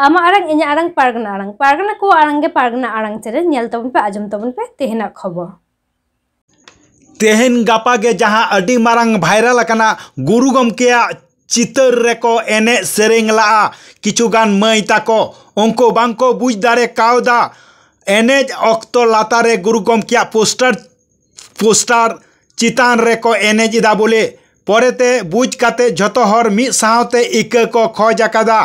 आमा आरंग इन्या आरंग पारगना को आरंगे पारगना आरंग चैनल नेल तबन पे आजम तबन पे तेहना खबर तेहन गापा के जहां अडी मारंग भाइरल अकना गुरु गमकेया चितर रेको एने सेरेंग ला किछुगान मई ताको उनको बांको बुझ दारे कावदा एनेज ऑक्तो लातारे गुरु गमकेया पोस्टर चितान रेको एनेज इदा बोले परेते बुझ काते झतो हर मिद सावते इका को खोज अकादा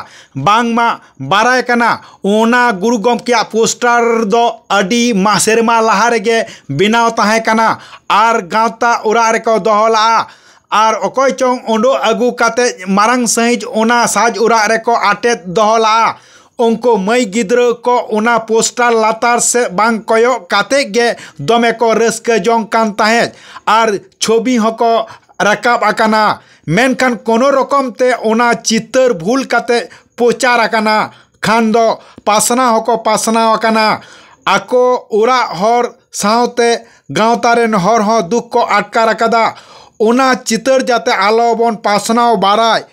बांगमा बाराय कना ओना गुरु गमकेया पोस्टर दो अडी मासेरमा लाहा रेगे बिनाव ताहे कना आर गावता उरा रेको दोहला आर अकोय चोंग ओंडो अगु काते मारंग सहिज ओना साज उरा रेको आटेत दोहला उनको मई गिद्र को ओना पोस्टर लातार से बांग कोयो काते गे दमे को रस्क जोंग कान ताहे आर छवि हको रकाब अकाना मेनखान कोनो रकम ते ओना चितर भूल काते पोचार अकाना खान दो पासना हको पासना अकाना आको उरा हर सावते गावतारेन हर हो दुख को आटकार अकादा ओना चितर जाते आलो बन पासनाव बाराय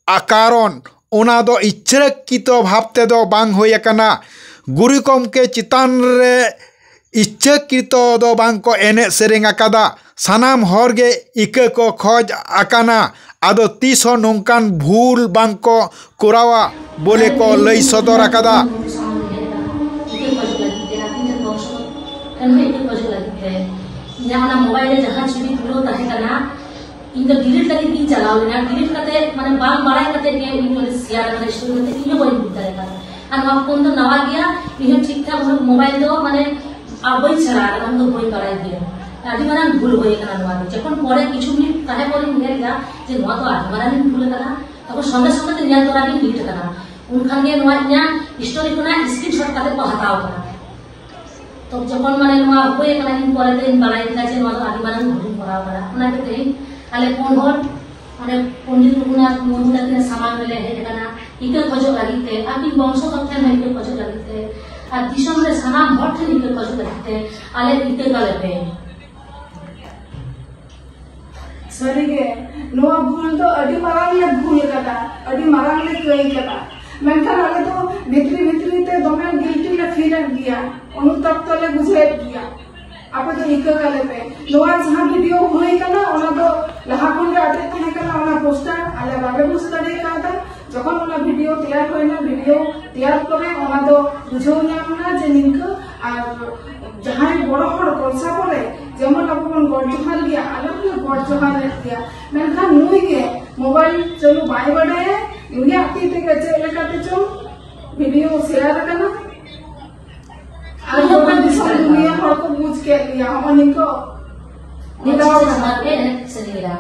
आकारण ओना दो इच्छाकृत भावते दो बांग होय अकाना गुरु गमके चितान रे इच्छाकृत दो बांग को एने सेरेंग अकादा सानाम हरगे इका को खोज अकाना आदो तीस हो नोंकान भूल बांग को कोरावा बोले को लई सदर अकादा इनका डिलीट लगी दी चलाओ ना डिलीट करते माने बांग बड़ाई करते के इन शेयर करते शुरू करते इनो बोल बुझता है और हम फोन तो नवा गया इनो ठीक ठाक मोबाइल दो माने अब वही चला रहा हम तो वही कराई दिया आदि माना भूल होए कना नवा जखन परे किछु मिनिट ताहे परे नेला जे नवा तो आदि माना भूल कना तब संगे संगे ते न्याय तोरा डिलीट कना उनखान के नवा न्या स्टोरी कोना स्क्रीनशॉट करते को हटाओ कना तो जखन माने नवा होए कना इन परे ते बड़ाई दिला जे नवा तो आदि माना भूल कराओ कना उना के ते आले फोन हर माने पंडित रघुनाथ मुर्मू तक सामान ले हे कना इके खोजो लागिते आदि वंश तथ्य में इके खोजो लागिते आ दिसम रे सानाम हट थे इके खोजो लागिते आले इके गले पे सरीगे नोआ भूल तो अडी मारांग ले भूल कता अडी मारांग ले कई कता मेनखान आले तो भितरी ते दोमे गिल्टी ले फील गया उनु तक तले बुझे गया आपे तो इका गले पे नोआ जहां वीडियो होई कना ओना तो लहा कोन रे आते तने कना ओना पोस्टर आले बाबे पोस्टर दे काता जखन ओना वीडियो तैयार होइना वीडियो तैयार करे ओना तो बुझो ना जे निक और जहां बड़ बड़ पैसा पड़े जेमन अपन गडजहार गया अलग अलग गडजहार गया मेनखान मुई के मोबाइल चलो बाय बड़े इंडिया आती ते कचे लेकाते चो वीडियो शेयर करना आज अपन दुनिया हर को पूछ के लिया हमन को मिलाओ समाते सरीरा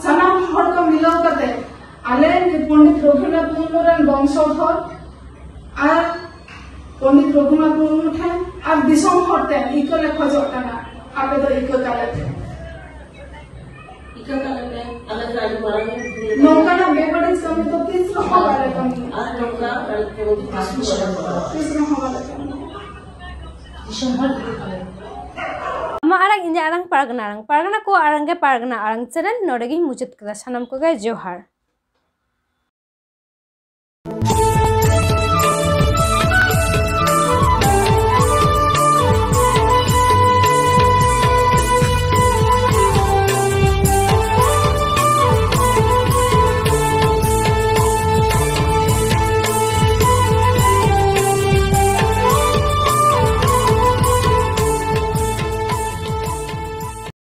सनाम हर को मिलाओ करते आले पंडित रघुनाथ मुर्मू रन वंशधर आ पंडित रघुनाथ मुर्मू थे और दिसम हरते इको ले खोजता ना आपे तो इको काले अलग राजू वाले नौका ना बेबड़ी समय तो तीसरा हवाले कमी आज नौका के तीसरा हवाले कमी आमा आरंग इन्या आरंग पारगना को आरंगे पारगना आरंग चैनल नोडेगी मुचत कदा सानाम को जोहार।